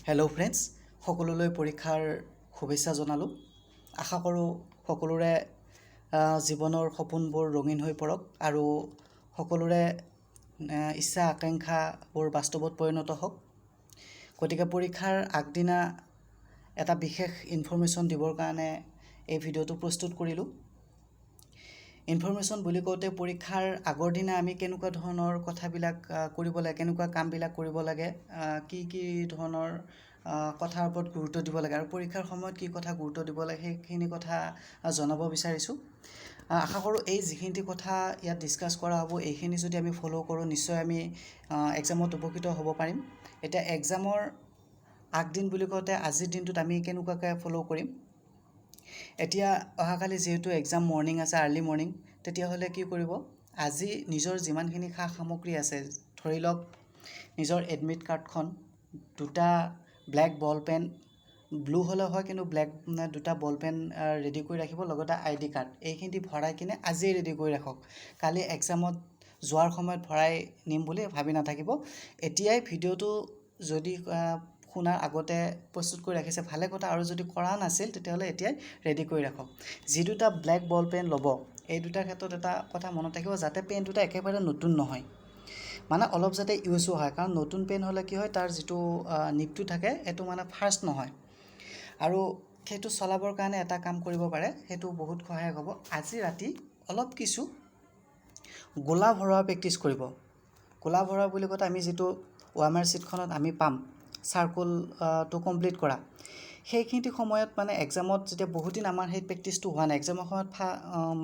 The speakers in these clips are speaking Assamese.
হেল্ল' ফ্ৰেণ্ডছ, সকলোলৈ পৰীক্ষাৰ শুভেচ্ছা জনালোঁ। আশা কৰোঁ সকলোৰে জীৱনৰ সপোনবোৰ ৰঙীন হৈ পৰক আৰু সকলোৰে ইচ্ছা আকাংক্ষাবোৰ বাস্তৱত পৰিণত হওক। গতিকে পৰীক্ষাৰ আগদিনা এটা বিশেষ ইনফৰমেশ্যন দিবৰ কাৰণে এই ভিডিঅ'টো প্ৰস্তুত কৰিলোঁ। ইনফৰমেশ্যন বুলি কওঁতে পৰীক্ষাৰ আগৰ দিনা আমি কেনেকুৱা ধৰণৰ কথাবিলাক কৰিব লাগে, কেনেকুৱা কামবিলাক কৰিব লাগে, কি ধৰণৰ কথাৰ ওপৰত গুৰুত্ব দিব লাগে আৰু পৰীক্ষাৰ সময়ত কি কথা গুৰুত্ব দিব লাগে সেইখিনি কথা জনাব বিচাৰিছোঁ। আশা কৰোঁ এই যিখিনি কথা ইয়াত ডিছকাছ কৰা হ'ব এইখিনি যদি আমি ফ'ল' কৰোঁ নিশ্চয় আমি এক্সামত উপকৃত হ'ব পাৰিম। এতিয়া এক্সামৰ আগদিন বুলি কওঁতে আজিৰ দিনটোত আমি কেনেকুৱাকৈ ফ'ল' কৰিম। এতিয়া অহাকালি যিহেতু এক্সাম মৰ্ণিং আছে, আৰ্লি মৰ্ণিং, তেতিয়াহ'লে কি কৰিব, আজি নিজৰ যিমানখিনি সা সামগ্ৰী আছে, ধৰি লওক নিজৰ এডমিট কাৰ্ডখন, দুটা ব্লেক বল পেন, ব্লু হ'লে হয় কিন্তু ব্লেক দুটা বল পেন ৰেডি কৰি ৰাখিব, লগতে ID কাৰ্ড, এইখিনি ভৰাই কিনে আজিয়ে ৰেডি কৰি ৰাখক। কালি এক্সামত যোৱাৰ সময়ত ভৰাই নিম বুলি ভাবি নাথাকিব। এতিয়াই ভিডিঅ'টো যদি শুনাৰ আগতে প্ৰস্তুত কৰি ৰাখিছে ভালে কথা, আৰু যদি কৰা নাছিল তেতিয়াহ'লে এতিয়াই ৰেডি কৰি ৰাখক। যি দুটা ব্লেক বল পেন ল'ব, এই দুটাৰ ক্ষেত্ৰত এটা কথা মনত ৰাখিব, যাতে পেন দুটা একেবাৰে নতুন নহয়, মানে অলপ যাতে ইউজো হয়। কাৰণ নতুন পেন হ'লে কি হয়, তাৰ যিটো নিবটো থাকে সেইটো মানে ফাষ্ট নহয়, আৰু সেইটো চলাবৰ কাৰণে এটা কাম কৰিব পাৰে, সেইটো বহুত সহায়ক হ'ব। আজি ৰাতি অলপ কিছু গোলা ভৰোৱা প্ৰেক্টিছ কৰিব। গোলা ভৰোৱা বুলি কওঁতে আমি যিটো OMR শ্বীটখনত আমি পাম চাৰ্কুলটো কমপ্লিট কৰা, সেইখিনি সময়ত মানে এক্সামত যেতিয়া বহুত দিন আমাৰ সেই প্ৰেক্টিছটো হোৱা নাই, এক্সামৰ সময়ত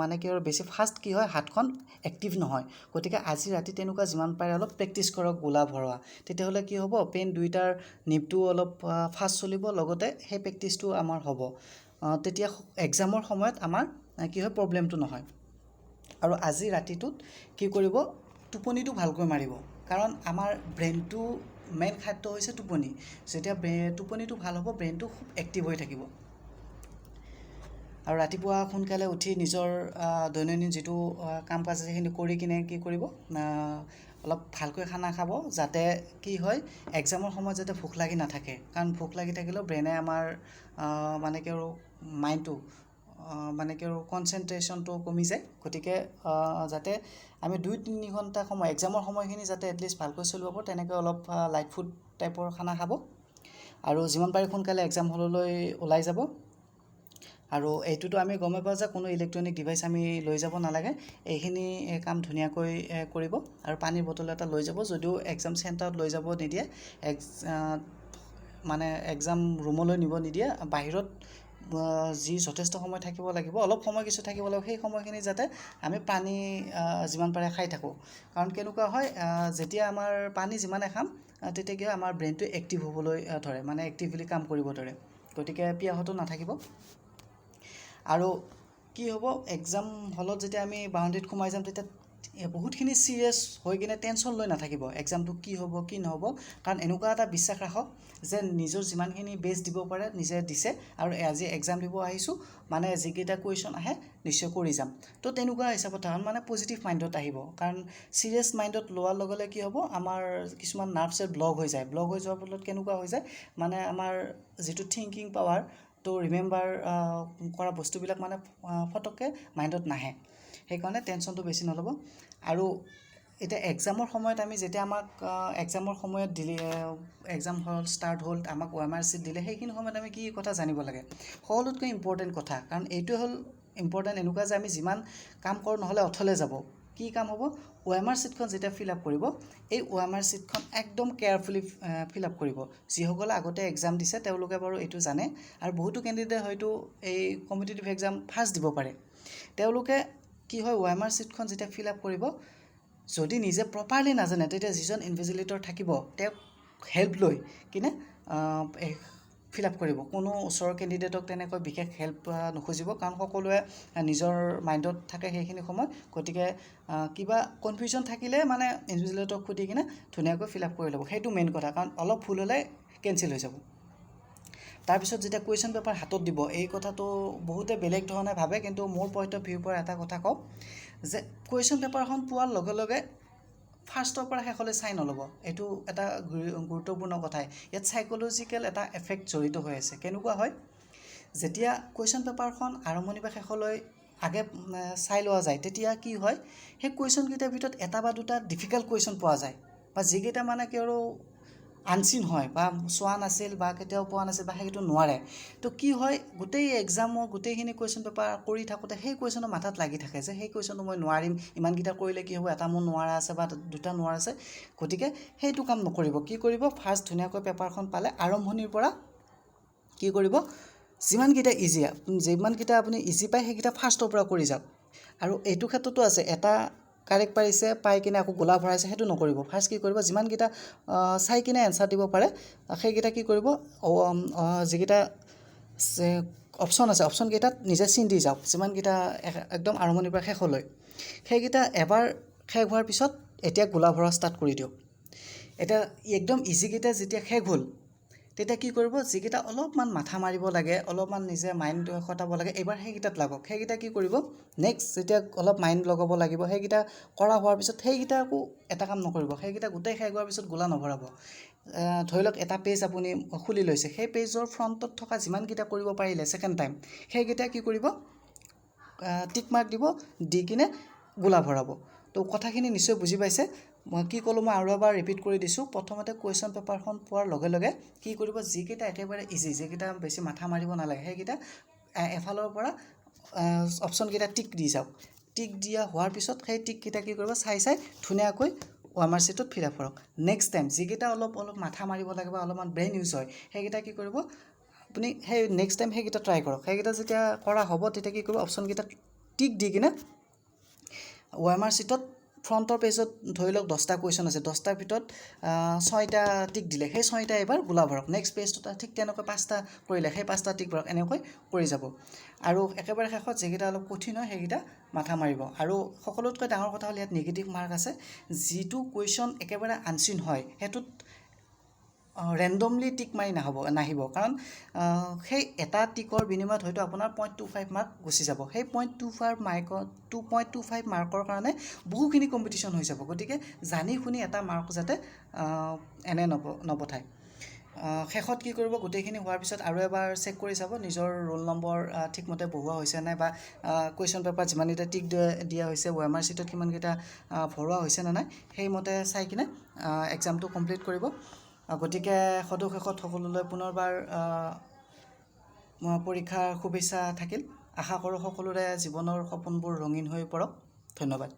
মানে কি আৰু বেছি ফাষ্ট কি হয়, হাতখন এক্টিভ নহয়। গতিকে আজি ৰাতি তেনেকুৱা যিমান পাৰে অলপ প্ৰেক্টিছ কৰক গোলা ভৰোৱা, তেতিয়াহ'লে কি হ'ব, পেন দুইটাৰ নিবটো অলপ ফাষ্ট চলিব, লগতে সেই প্ৰেক্টিছটো আমাৰ হ'ব। তেতিয়া এক্সামৰ সময়ত আমাৰ কি হয়, প্ৰব্লেমটো নহয়। আৰু আজি ৰাতিটোত কি কৰিব, টোপনিটো ভালকৈ মাৰিব, কাৰণ আমাৰ ব্ৰেইনটো মেইন খাদ্য হৈছে টোপনি। যেতিয়া টোপনিটো ভাল হ'ব, ব্ৰেইনটো খুব এক্টিভ হৈ থাকিব। আৰু ৰাতিপুৱা সোনকালে উঠি নিজৰ দৈনন্দিন যিটো কাম কাজ আছে সেইখিনি কৰি কিনে কি কৰিব, অলপ ভালকৈ খানা খাব, যাতে কি হয় এক্সামৰ সময়ত যাতে ভোক লাগি নাথাকে। কাৰণ ভোক লাগি থাকিলেও ব্ৰেইনে আমাৰ মানে কি আৰু মাইণ্ডটো মানে কি আৰু কনচেনট্ৰেশ্যনটো কমি যায়। গতিকে যাতে আমি 2-3 ঘণ্টা সময় এক্সামৰ সময়খিনি যাতে এটলিষ্ট ভালকৈ চলিব পাৰোঁ, তেনেকৈ অলপ লাইট ফুড টাইপৰ খানা খাব, আৰু যিমান পাৰে সোনকালে এক্সাম হললৈ ওলাই যাব। আৰু এইটোতো আমি গমেই পাওঁ যে কোনো ইলেক্ট্ৰনিক ডিভাইচ আমি লৈ যাব নালাগে। এইখিনি কাম ধুনীয়াকৈ কৰিব, আৰু পানীৰ বটল এটা লৈ যাব, যদিও এক্সাম চেণ্টাৰত লৈ যাব নিদিয়ে, মানে এক্সাম ৰুমলৈ নিব নিদিয়ে, বাহিৰত যি যথেষ্ট সময় থাকিব লাগিব, অলপ সময় কিছু থাকিব লাগিব, সেই সময়খিনি যাতে আমি পানী যিমান পাৰে খাই থাকোঁ। কাৰণ কেনেকুৱা হয়, যেতিয়া আমাৰ পানী যিমানে খাম তেতিয়া কি হয়, আমাৰ ব্ৰেইনটো এক্টিভ হ'বলৈ ধৰে, মানে এক্টিভলি কাম কৰিব ধৰে। গতিকে পিয়াহতো নাথাকিব। আৰু কি হ'ব, এক্সাম হলত যেতিয়া আমি বাউণ্ডেৰীত সোমাই যাম, তেতিয়া বহুতখিনি চিৰিয়াছ হৈ কিনে টেনশ্যন লৈ নাথাকিব, এক্সামটো কি হ'ব কি নহ'ব। কাৰণ এনেকুৱা এটা বিশ্বাস ৰাখক যে নিজৰ যিমানখিনি বেষ্ট দিব পাৰে নিজে দিছে, আৰু আজি এক্সাম দিব আহিছোঁ, মানে যিকেইটা কুৱেশ্যন আহে নিশ্চয় কৰি যাম। তো তেনেকুৱা হিচাপত মানে পজিটিভ মাইণ্ডত আহিব। কাৰণ চিৰিয়াছ মাইণ্ডত লোৱাৰ লগে লগে কি হ'ব, আমাৰ কিছুমান নাৰ্ভছে ব্লক হৈ যায়। ব্লক হৈ যোৱাৰ ফলত কেনেকুৱা হৈ যায়, মানে আমাৰ যিটো থিংকিং পাৱাৰ, তো ৰিমেম্বাৰ কৰা বস্তুবিলাক মানে ফটককৈ মাইণ্ডত নাহে। সেইকাৰণে টেনশ্যনটো বেছি নল'ব। আৰু এতিয়া এক্সামৰ সময়ত আমি যেতিয়া আমাক এক্সামৰ সময়ত দিলে, এক্সাম হল ষ্টাৰ্ট হ'ল, আমাক OMR শ্বীট দিলে, সেইখিনি সময়ত আমি কি কথা জানিব লাগে, সকলোতকৈ ইম্পৰ্টেণ্ট কথা। কাৰণ এইটোৱে হ'ল ইম্পৰ্টেণ্ট, এনেকুৱা যে আমি যিমান কাম কৰোঁ নহ'লে অথলে যাব। কি কাম হ'ব, OMR শ্বীটখন যেতিয়া ফিল আপ কৰিব, এই OMR শ্বীটখন একদম কেয়াৰফুলি ফিল আপ কৰিব। যিসকলে আগতে এক্সাম দিছে তেওঁলোকে বাৰু এইটো জানে, আৰু বহুতো কেণ্ডিডেট হয়তো এই কম্পিটিটিভ এক্সাম ফাৰ্ষ্ট দিব পাৰে। তেওঁলোকে কি হয়, OMR শ্বীটখন যেতিয়া ফিল আপ কৰিব, যদি নিজে প্ৰপাৰলি নাজানে তেতিয়া যিজন ইনভিজিলেটৰ থাকিব তেওঁক হেল্প লৈ কিনে ফিল আপ কৰিব। কোনো ওচৰৰ কেণ্ডিডেটক তেনেকৈ বিশেষ হেল্প নুখুজিব, কাৰণ সকলোৱে নিজৰ মাইণ্ডত থাকে সেইখিনি সময়। গতিকে কিবা কনফিউজন থাকিলে মানে ইনভিজিলেটৰক সুধি কিনে ধুনীয়াকৈ ফিল আপ কৰি ল'ব, সেইটো মেইন কথা। কাৰণ অলপ ভুল হ'লে কেঞ্চেল হৈ যাব। তাৰপিছত যেতিয়া কুৱেশ্যন পেপাৰ হাতত দিব, এই কথাটো বহুতে বেলেগ ধৰণে ভাবে, কিন্তু মোৰ পইণ্ট অফ ভিউৰ পৰা এটা কথা কওঁ যে কুৱেশ্যন পেপাৰখন পোৱাৰ লগে লগে ফাৰ্ষ্টৰ পৰা শেষলৈ চাই নল'ব। এইটো এটা গুৰুত্বপূৰ্ণ কথাই। ইয়াত চাইক'লজিকেল এটা এফেক্ট জড়িত হৈ আছে। কেনেকুৱা হয়, যেতিয়া কুৱেশ্যন পেপাৰখন আৰম্ভণি বা শেষলৈ আগে চাই লোৱা যায়, তেতিয়া কি হয়, সেই কুৱেশ্যনকেইটাৰ ভিতৰত এটা বা দুটা ডিফিকাল্ট কুৱেশ্যন পোৱা যায়, বা যিকেইটা মানে কি আৰু আনচিন হয় বা চোৱা নাছিল বা কেতিয়াও পোৱা নাছিল বা সেইটো নোৱাৰে। তো কি হয়, গোটেই এক্সামৰ গোটেইখিনি কুৱেশ্যন পেপাৰ কৰি থাকোঁতে সেই কুৱেশ্যনৰ মাথাত লাগি থাকে যে সেই কুৱেশ্যনটো মই নোৱাৰিম, ইমানকেইটা কৰিলে কি হ'ব, এটা মোৰ নোৱাৰা আছে বা দুটা নোৱাৰা আছে। গতিকে সেইটো কাম নকৰিব। কি কৰিব, ফাৰ্ষ্ট ধুনীয়াকৈ পেপাৰখন পালে আৰম্ভণিৰ পৰা কি কৰিব, যিমানকেইটা আপুনি ইজি পায় সেইকেইটা ফাৰ্ষ্টৰ পৰা কৰি যাওক। আৰু এইটো ক্ষেত্ৰতো আছে, এটা কাৰেক্ট পাৰিছে পাই কিনে আকৌ গোলা ভৰাইছে, সেইটো নকৰিব। ফাৰ্ষ্ট কি কৰিব, যিমানকেইটা চাই কিনে এনচাৰ দিব পাৰে সেইকেইটা কি কৰিব, যিকেইটা অপশ্যন আছে অপশ্যনকেইটাত নিজে চিন দি যাওক, যিমানকেইটা একদম আৰম্ভণিৰ পৰা শেষলৈ। সেইকেইটা এবাৰ শেষ হোৱাৰ পিছত এতিয়া গোলা ভৰা ষ্টাৰ্ট কৰি দিয়ক। এতিয়া একদম ইজিকেইটা যেতিয়া শেষ হ'ল, তেতিয়া কি কৰিব, যিকেইটা অলপমান মাথা মাৰিব লাগে, অলপমান নিজে মাইণ্ড খটাব লাগে, এইবাৰ সেইকেইটাত লাগক। সেইকেইটা কি কৰিব, নেক্সট যেতিয়া অলপ মাইণ্ড লগাব লাগিব, সেইকেইটা কৰা হোৱাৰ পিছত সেইকেইটা আকৌ এটা কাম নকৰিব, সেইকেইটা গোটেই শেষ হোৱাৰ পিছত গোলা নভৰাব। ধৰি লওক এটা পেজ আপুনি খুলি লৈছে, সেই পেজৰ ফ্ৰণ্টত থকা যিমানকেইটা কৰিব পাৰিলে ছেকেণ্ড টাইম, সেইকেইটা কি কৰিব, টিক মাৰ্ক দিব, দি কিনে গোলা ভৰাব। তো কথাখিনি নিশ্চয় বুজি পাইছে। মই কি ক'লোঁ, মই আৰু এবাৰ ৰিপিট কৰি দিছোঁ। প্ৰথমতে কুৱেশ্যন পেপাৰখন পোৱাৰ লগে লগে কি কৰিব, যিকেইটা একেবাৰে ইজি, যিকেইটা বেছি মাথা মাৰিব নালাগে, সেইকেইটা এফালৰ পৰা অপশ্যনকেইটা টিক দি যাওক। টিক দিয়া হোৱাৰ পিছত সেই টিককেইটা কি কৰিব, চাই ধুনীয়াকৈ OMR শ্বীটত ফিল আপ কৰক। নেক্সট টাইম যিকেইটা অলপ মাথা মাৰিব লাগে বা অলপমান ব্ৰেইন ইউজ হয়, সেইকেইটা কি কৰিব, আপুনি সেই নেক্সট টাইম সেইকেইটা ট্ৰাই কৰক। সেইকেইটা যেতিয়া কৰা হ'ব, তেতিয়া কি কৰিব, অপশ্যনকেইটা টিক দি কিনে OMR শ্বীটত ফ্ৰণ্টৰ পেজত ধৰি লওক 10টা কুৱেশ্যন আছে, 10টাৰ ভিতৰত 6টা টিক দিলে, সেই 6টা এবাৰ গোলা ভৰক। নেক্সট পেজটোত ঠিক তেনেকৈ 5টা কৰিলে, সেই 5টা টিক ভৰক। এনেকৈ কৰি যাব। আৰু একেবাৰে শেষত যিকেইটা অলপ কঠিন হয় সেইকেইটা মাথা মাৰিব। আৰু সকলোতকৈ ডাঙৰ কথা হ'ল, ইয়াত নিগেটিভ মাৰ্ক আছে। যিটো কুৱেশ্যন একেবাৰে আনচিন হয়, সেইটোত ৰেণ্ডমলি টিক মাৰি নাহিব, কাৰণ সেই এটা টিকৰ বিনিময়ত হয়তো আপোনাৰ 0.25 মাৰ্ক গুচি যাব। সেই 0.25 মাৰ্কৰ কাৰণে বহুখিনি কম্পিটিশ্যন হৈ যাব। গতিকে জানি শুনি এটা মাৰ্ক যাতে এনে নপঠায়। শেষত কি কৰিব, গোটেইখিনি হোৱাৰ পিছত আৰু এবাৰ চেক কৰি চাব নিজৰ ৰোল নম্বৰ ঠিকমতে বহোৱা হৈছে নাই, বা কুৱেশ্যন পেপাৰ যিমানকেইটা টিক দিয়া হৈছে, OMR শ্বীটত কিমানকেইটা ভৰোৱা হৈছে নে নাই, সেইমতে চাই কিনে এক্সামটো কমপ্লিট কৰিব। গতিকে সদুশেষত সকলোলৈ পুনৰবাৰ পৰীক্ষাৰ শুভেচ্ছা থাকিল। আশা কৰোঁ সকলোৰে জীৱনৰ সপোনবোৰ ৰঙীন হৈ পৰক। ধন্যবাদ।